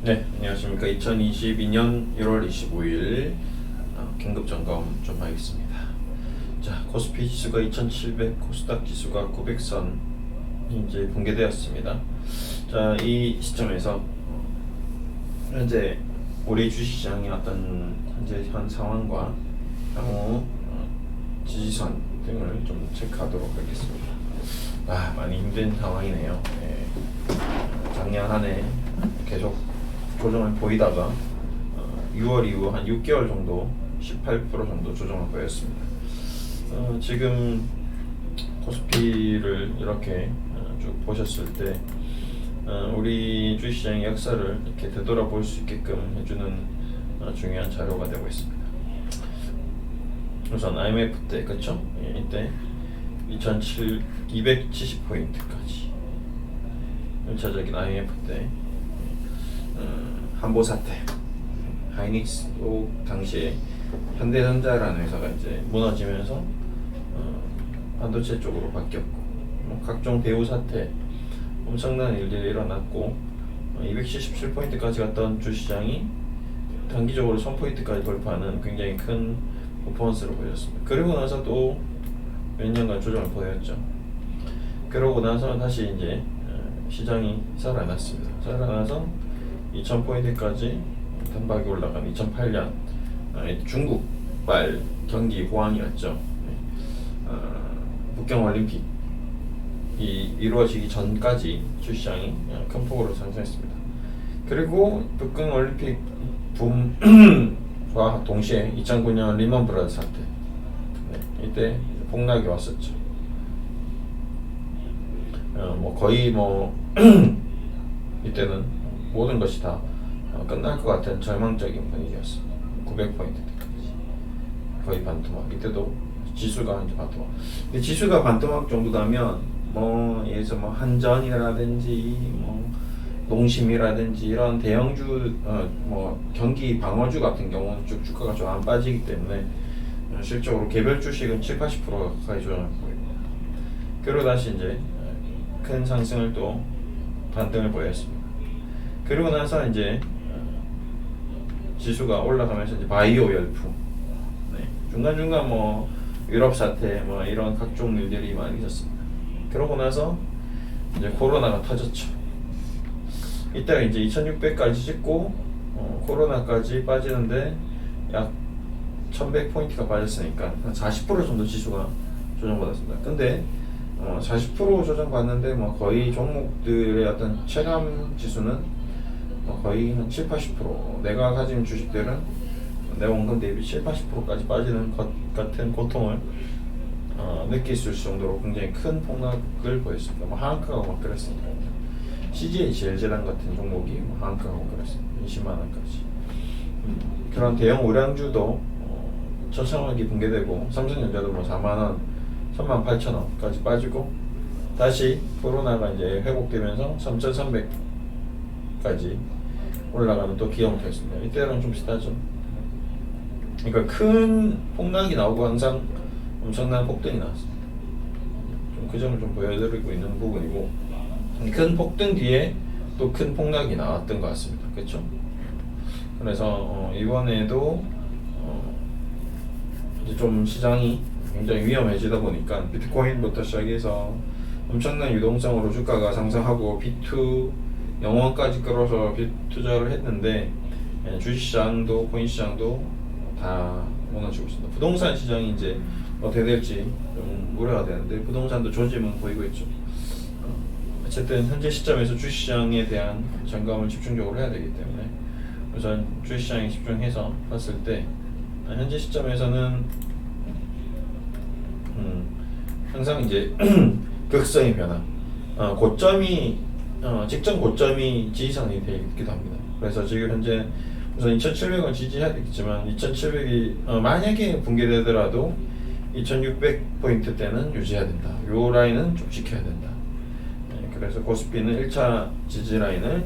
네, 안녕하십니까. 2022년 1월 25일 긴급 점검 좀 하겠습니다. 자, 코스피 지수가 2700, 코스닥 지수가 900선 이제 붕괴되었습니다. 자, 이 시점에서 현재 우리 주식시장의 어떤 현 상황과 향후 지지선 등을 좀 체크하도록 하겠습니다. 많이 힘든 상황이네요. 네. 작년 한 해 계속 조정을 보이다가 6월 이후 한 6개월 정도 18% 정도 조정을 보였습니다. 지금 코스피를 이렇게 쭉 보셨을 때 우리 주식시장의 역사를 이렇게 되돌아볼 수 있게끔 해주는 중요한 자료가 되고 있습니다. 우선 IMF 때, 그쵸? 이때 270포인트까지 1차적인 IMF 때 한보 사태, 하이닉스도 당시에 현대전자라는 회사가 이제 무너지면서 반도체 쪽으로 바뀌었고, 각종 대우 사태, 엄청난 일들이 일어났고 277포인트까지 갔던 주시장이 단기적으로 1000포인트까지 돌파하는 굉장히 큰 퍼포먼스를 보였습니다. 그리고 나서 또 몇 년간 조정을 보였죠. 그러고 나서 다시 이제 시장이 살아났습니다. 살아나서 2000포인트까지 단박에 올라간 2008년 중국발 경기 호황이었죠. 북경올림픽이 이루어지기 전까지 주시장이 큰 폭으로 상승했습니다. 그리고 북경올림픽 붐과 동시에 2009년 리먼 브라더스 사태, 이때 폭락이 왔었죠. 거의 이때는 모든 것이 다 끝날 것 같은 절망적인 분위기였습니다. 900포인트까지 거의 반토막. 이때도 지수가 이제 반토막. 근데 지수가 반토막 정도라면 예에서 한전이라든지 농심이라든지 이런 대형주 경기 방어주 같은 경우는 쭉 주가가 좀 안 빠지기 때문에 실적으로 개별 주식은 70-80% 가까이 조정을 보입니다. 그리고 다시 이제 큰 상승을 또 반등을 보였습니다. 그리고 나서 이제 지수가 올라가면서 이제 바이오 열풍, 중간중간 유럽 사태 이런 각종 일들이 많이 있었습니다. 그러고 나서 이제 코로나가 터졌죠. 이때가 이제 2600까지 찍고 코로나까지 빠지는데 약 1100포인트가 빠졌으니까 한 40% 정도 지수가 조정받았습니다. 근데 40% 조정받는데 거의 종목들의 어떤 체감 지수는 거의 한 7-80%, 내가 가진 주식들은 내 원금 대비 7-80%까지 빠지는 것 같은 고통을 느낄 수 있을 정도로 굉장히 큰 폭락을 보였습니다. 하한가가 그랬으니까 CJ 제일제당 같은 종목이 하한가가 그랬습니다. 20만 원까지. 그런 대형 우량주도 천천하게 붕괴되고, 삼성전자도 4만 원, 38,000원까지 빠지고, 다시 코로나가 이제 회복되면서 3,300까지 올라가는 또 기염을 폈습니다. 이때랑 좀 비슷하죠. 그러니까 큰 폭락이 나오고 항상 엄청난 폭등이 나왔습니다. 좀 그 점을 좀 보여드리고 있는 부분이고, 큰 폭등 뒤에 또 큰 폭락이 나왔던 것 같습니다. 그렇죠? 그래서 이번에도 이제 좀 시장이 굉장히 위험해지다 보니까 비트코인부터 시작해서 엄청난 유동성으로 주가가 상승하고 B2 영원까지 끌어서 투자를 했는데 주식시장도 코인시장도 다 무너지고 있습니다. 부동산 시장이 이제 어떻게 될지 좀 우려가 되는데 부동산도 조짐은 보이고 있죠. 어쨌든 현재 시점에서 주식시장에 대한 점검을 집중적으로 해야 되기 때문에 우선 주식시장에 집중해서 봤을 때 현재 시점에서는 항상 이제 극성의 변화, 고점이 직전 고점이 지지선이 되기도 합니다. 그래서 지금 현재 우선 2,700원 지지해야 되겠지만 2,700이 만약에 붕괴되더라도 2,600포인트 때는 유지해야 된다. 요 라인은 좀 지켜야 된다. 그래서 코스피는 1차 지지 라인을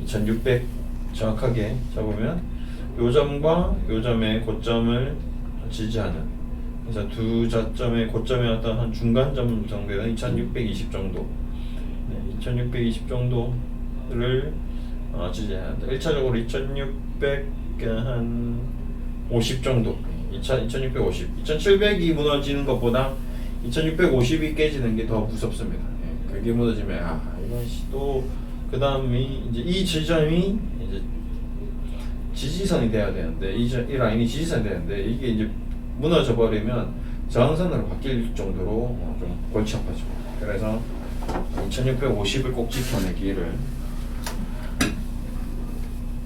2,600 정확하게 잡으면 요 점과 요 점의 고점을 지지하는, 그래서 두 저점의 고점의 어떤 한 중간점 정도는 2,620 정도, 2,620 정도를 지지해야 돼. 1차적으로 2650 정도. 2650. 2700이 무너지는 것보다 2650이 깨지는 게 더 무섭습니다. 그게 무너지면 이건 또 그다음이 이제 이 지점이 이제 지지선이 돼야 되는데 이 라인이 지지선이 되는데 이게 이제 무너져 버리면 저항선으로 바뀔 정도로 좀 골치 아파져. 그래서 2650을 꼭 지켜내기를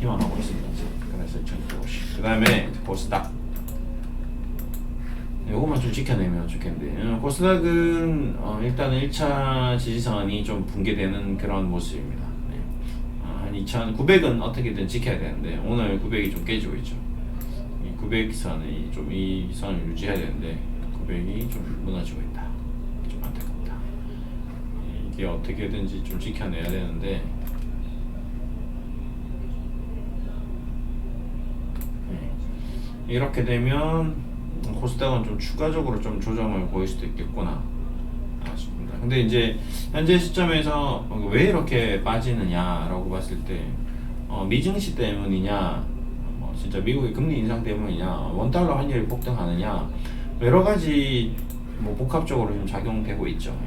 희망하고 있습니다. 그래서 2650. 그 다음에 코스닥. 요것만 좀 지켜내면 좋겠는데 코스닥은 일단은 1차 지지선이 좀 붕괴되는 그런 모습입니다. 한 2,900은 어떻게든 지켜야 되는데 오늘 900이 좀 깨지고 있죠. 이 900선이 좀 이 선을 유지해야 되는데 900이 좀 무너지고 있다. 좀 안타깝다. 이게 어떻게든지 좀 지켜내야 되는데 이렇게 되면 코스닥은 좀 추가적으로 좀 조정을 보일 수도 있겠구나 싶습니다. 근데 이제 현재 시점에서 왜 이렇게 빠지느냐라고 봤을 때 미증시 때문이냐, 진짜 미국의 금리 인상 때문이냐, 원달러 환율이 폭등하느냐, 여러 가지 복합적으로 좀 작용되고 있죠.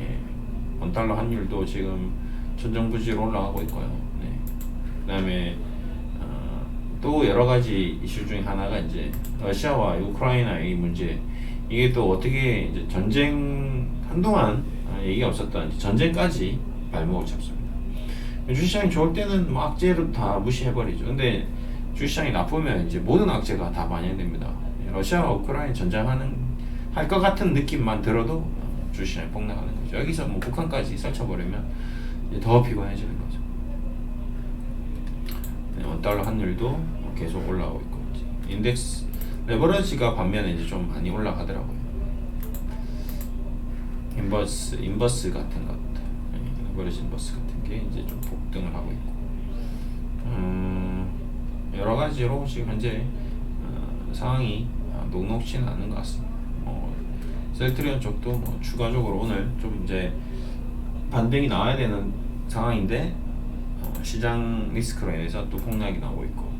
원달러 환율도 지금 천정부지로 올라가고 있고요. 그다음에 또 여러 가지 이슈 중에 하나가 이제 러시아와 우크라이나의 문제. 이게 또 어떻게 이제 전쟁 한동안 얘기가 없었던 전쟁까지 발목을 잡습니다. 주시장이 좋을 때는 악재로 다 무시해버리죠. 근데 주시장이 나쁘면 이제 모든 악재가 다 반영됩니다. 러시아와 우크라이나 전쟁하는 할 것 같은 느낌만 들어도 주시장이 폭락하는 거죠. 여기서 북한까지 설쳐버리면 이제 더 피곤해지는 거죠. 원달러 환율도 계속 올라오고 있고 인덱스 레버리지가 반면에 이제 좀 많이 올라가더라고요. 인버스 같은 것, 레버리지 인버스 같은 게 이제 좀 폭등을 하고 있고 여러 가지로 지금 현재 상황이 녹록치는 않은 것 같습니다. 셀트리온 쪽도 추가적으로 오늘 좀 이제 반등이 나와야 되는 상황인데 시장 리스크로 인해서 또 폭락이 나오고 있고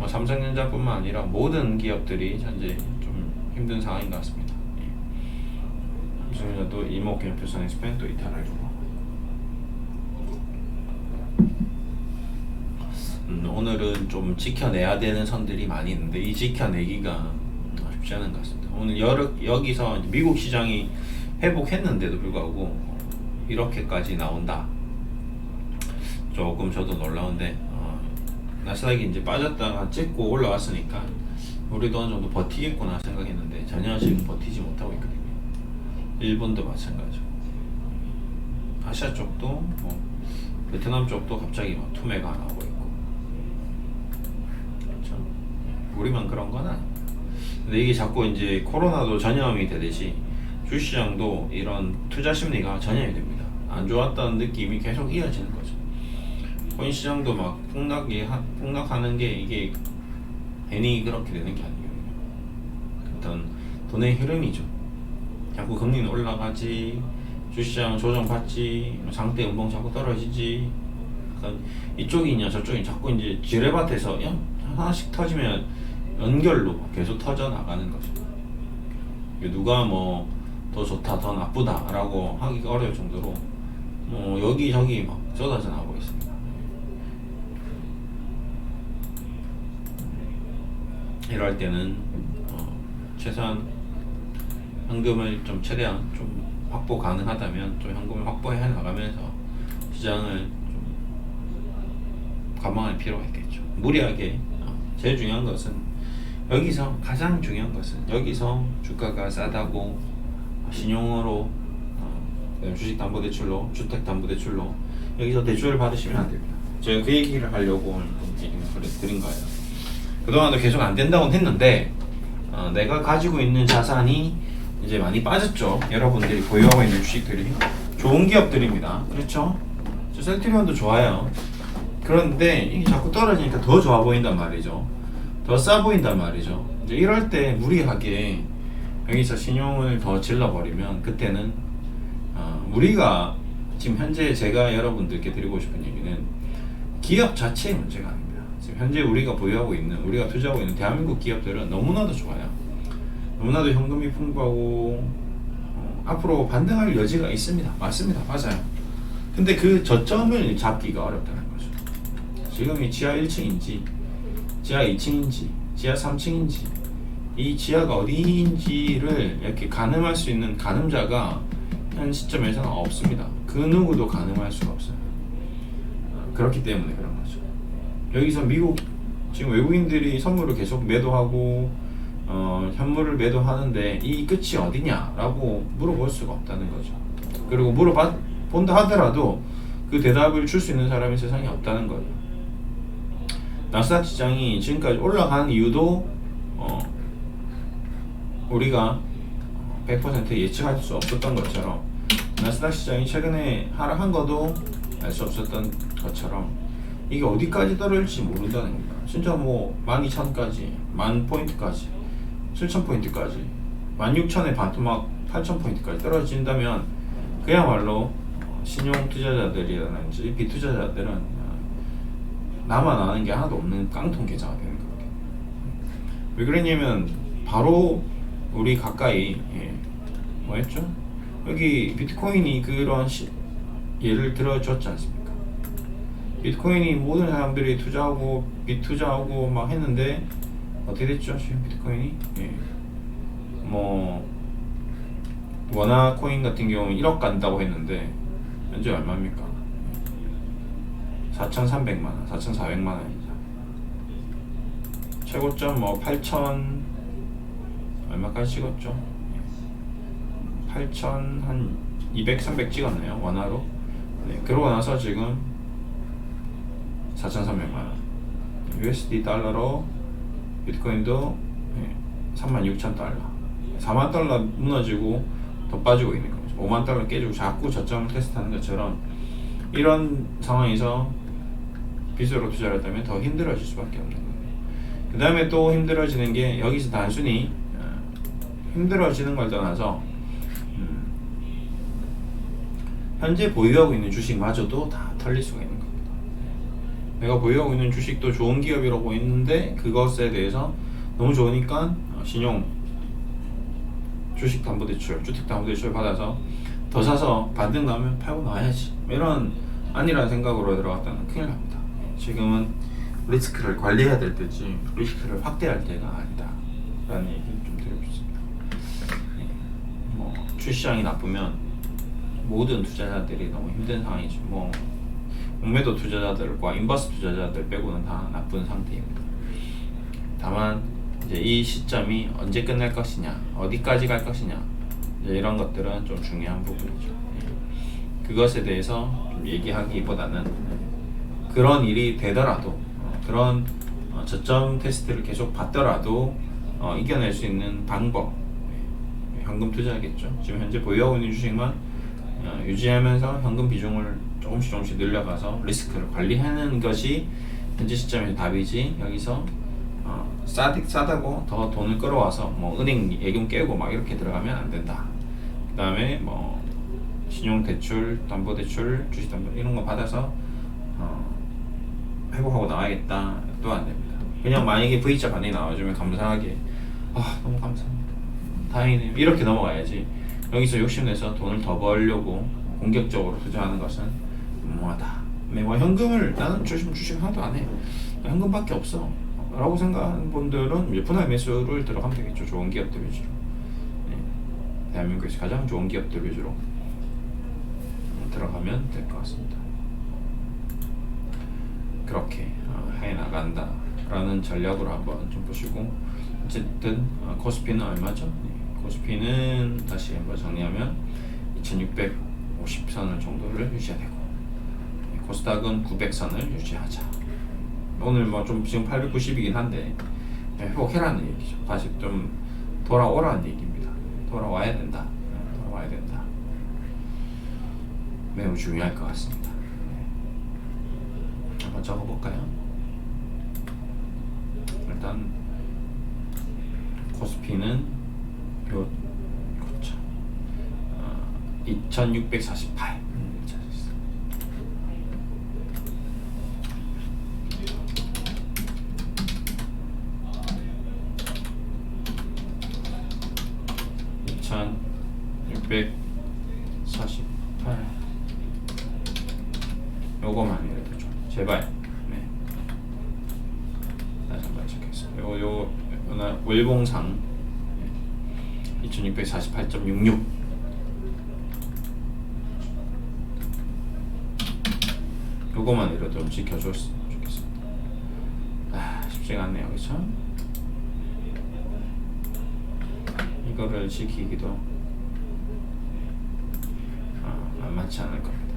삼성전자뿐만 아니라 모든 기업들이 현재 좀 힘든 상황인 것 같습니다. 삼성전자도 이목균표선의 스팬 또 이탈하고 오늘은 좀 지켜내야 되는 선들이 많이 있는데 이 지켜내기가 쉽지 않은 것 같습니다. 오늘 여기서 미국 시장이 회복했는데도 불구하고 이렇게까지 나온다. 조금 저도 놀라운데 나스닥이 이제 빠졌다가 찍고 올라왔으니까 우리도 어느 정도 버티겠구나 생각했는데 전혀 지금 버티지 못하고 있거든요. 일본도 마찬가지고 아시아 쪽도 베트남 쪽도 갑자기 투매가 나오고 있고 그렇죠. 우리만 그런 건 아닙니다. 근데 이게 자꾸 이제 코로나도 전염이 되듯이 주시장도 이런 투자 심리가 전염이 됩니다. 안 좋았다는 느낌이 계속 이어지는 거죠. 코인 시장도 막 폭락하는 게 이게 괜히 그렇게 되는 게 아니에요. 어떤 돈의 흐름이죠. 자꾸 금리는 올라가지, 주시장 조정받지, 상대 연봉 자꾸 떨어지지. 이쪽이냐 저쪽이 자꾸 이제 지뢰밭에서 하나씩 터지면 연결로 계속 터져 나가는 거죠. 누가 더 좋다, 더 나쁘다라고 하기가 어려울 정도로 여기저기 막 쏟아져 나오고 있습니다. 이럴 때는 최소한 현금을 좀 최대한 좀 확보 가능하다면 좀 현금을 확보해 나가면서 시장을 좀 관망할 필요가 있겠죠. 무리하게 제일 중요한 것은 여기서 가장 중요한 것은 여기서 주가가 싸다고 신용으로 주식담보대출로 주택담보대출로 여기서 대출을 받으시면 안 됩니다. 제가 그 얘기를 하려고 오늘 얘기를 드린 거예요. 그동안도 계속 안 된다고 했는데 내가 가지고 있는 자산이 이제 많이 빠졌죠. 여러분들이 보유하고 있는 주식들이 좋은 기업들입니다. 그렇죠? 셀트리온도 좋아요. 그런데 이게 자꾸 떨어지니까 더 좋아 보인단 말이죠. 더 싸 보인단 말이죠. 이제 이럴 때 무리하게 여기서 신용을 더 질러버리면 그때는 우리가 지금 현재 제가 여러분들께 드리고 싶은 얘기는 기업 자체의 문제가 아닙니다. 지금 현재 우리가 보유하고 있는, 우리가 투자하고 있는 대한민국 기업들은 너무나도 좋아요. 너무나도 현금이 풍부하고 앞으로 반등할 여지가 있습니다. 맞습니다. 맞아요. 근데 그 저점을 잡기가 어렵다는 거죠. 지금이 지하 1층인지 지하 2층인지 지하 3층인지 이 지하가 어디인지를 이렇게 가늠할 수 있는 가늠자가 현 시점에서는 없습니다. 그 누구도 가늠할 수가 없어요. 그렇기 때문에 그런 거죠. 여기서 미국 지금 외국인들이 선물을 계속 매도하고 현물을 매도하는데 이 끝이 어디냐라고 물어볼 수가 없다는 거죠. 그리고 물어본다 하더라도 그 대답을 줄 수 있는 사람이 세상에 없다는 거예요. 나스닥 시장이 지금까지 올라간 이유도 우리가 100% 예측할 수 없었던 것처럼 나스닥 시장이 최근에 하락한 것도 알 수 없었던 것처럼 이게 어디까지 떨어질지 모른다는 겁니다. 진짜 뭐 12,000까지, 10,000포인트까지, 7,000포인트까지, 16,000에 반토막 8,000포인트까지 떨어진다면 그야말로 신용 투자자들이라든지 비투자자들은 나만 아는 게 하나도 없는 깡통 계좌가 되는 거거든요. 왜 그러냐면 바로 우리 가까이 뭐였죠? 여기 비트코인이 그런 예를 들어줬지 않습니까? 비트코인이 모든 사람들이 투자하고 비투자하고 막 했는데 어떻게 됐죠? 지금 비트코인이 뭐 원화 코인 같은 경우는 1억 간다고 했는데 현재 얼마입니까? 4,300만원, 4,400만원이죠. 최고점 뭐 8,000 얼마까지 찍었죠? 8,000 한 200, 300 찍었네요. 원화로. 네, 그러고 나서 지금 4,300만원 USD 달러로 비트코인도 36,000달러 4만 달러 무너지고 더 빠지고 있는 거죠. 5만 달러 깨지고 자꾸 저점을 테스트하는 것처럼 이런 상황에서 빚으로 투자를 했다면 더 힘들어질 수밖에 없는 거예요. 그 다음에 또 힘들어지는 게 여기서 단순히 힘들어지는 걸 떠나서 현재 보유하고 있는 주식마저도 다 털릴 수가 있는 겁니다. 내가 보유하고 있는 주식도 좋은 기업이라고 있는데 그것에 대해서 너무 좋으니까 신용 주식담보대출, 주택담보대출 받아서 더 사서 반등 나오면 팔고 나와야지 이런 아니라는 생각으로 들어갔다는 큰일 납니다. 지금은 리스크를 관리해야 될 때지 리스크를 확대할 때가 아니다 라는 얘기를 좀 드리고 싶습니다. 뭐 주시장이 나쁘면 모든 투자자들이 너무 힘든 상황이죠. 뭐 공매도 투자자들과 인버스 투자자들 빼고는 다 나쁜 상태입니다. 다만 이제 이 시점이 언제 끝날 것이냐, 어디까지 갈 것이냐, 이제 이런 것들은 좀 중요한 부분이죠. 그것에 대해서 좀 얘기하기보다는 그런 일이 되더라도 그런 저점 테스트를 계속 받더라도 이겨낼 수 있는 방법, 현금 투자겠죠. 지금 현재 보유하고 있는 주식만 유지하면서 현금 비중을 조금씩 늘려가서 리스크를 관리하는 것이 현재 시점의 답이지 답이지 싸다고 더 돈을 끌어와서 뭐 은행 예금 깨고 막 이렇게 들어가면 안 된다. 그 다음에 뭐 신용대출, 담보대출, 주식담보 이런 거 받아서 회복하고 나와야겠다. 또 안 됩니다. 그냥 만약에 V자 반응이 나와주면 감사하게 너무 감사합니다, 다행이네요 이렇게 넘어가야지. 여기서 욕심내서 돈을 더 벌려고 공격적으로 투자하는 것은 무모하다. 매월 현금을 나는 주식 하나도 안 해. 현금밖에 없어 라고 생각하는 분들은 이제 분할 매수를 들어가면 되겠죠. 좋은 기업들 위주로. 대한민국에서 가장 좋은 기업들 위주로 들어가면 될 것 같습니다. 그렇게 해나간다 라는 전략으로 한번 좀 보시고, 어쨌든 코스피는 얼마죠? 코스피는 다시 한번 정리하면 2650선을 정도를 유지해야 되고, 코스닥은 900선을 유지하자. 오늘 뭐 좀 지금 890이긴 한데 회복해라는 얘기죠. 다시 좀 돌아오라는 얘기입니다. 돌아와야 된다. 돌아와야 된다. 매우 중요할 것 같습니다. 한번 적어볼까요? 일단 코스피는 요 2648 1648 요거만이라도 좀 제발. 네. 다시 한번 체크했습니다. 요 월봉상 2648.66 요거만이라도 좀 지켜줬으면 좋겠습니다. 쉽지가 않네요, 그쵸? 이거를 지키기도 만만치 않을 겁니다.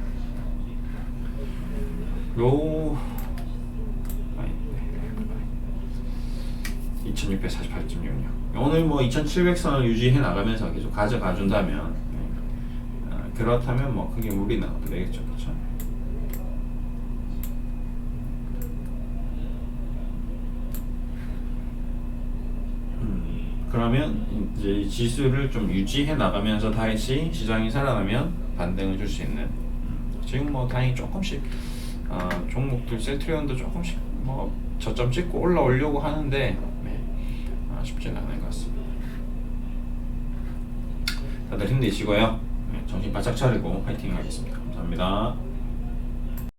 2648.66 오늘 뭐 2700선을 유지해 나가면서 계속 가져가 준다면 그렇다면 뭐 크게 무리는 안 되겠죠, 그렇죠? 그러면 이제 지수를 좀 유지해 나가면서 다시 시장이 살아나면 반등을 줄 수 있는 지금 뭐 다행히 조금씩 종목들 셀트리온도 조금씩 뭐 저점 찍고 올라오려고 하는데 쉽지는 않은 것 같습니다. 다들 힘내시고요. 정신 바짝 차리고 파이팅 하겠습니다. 감사합니다.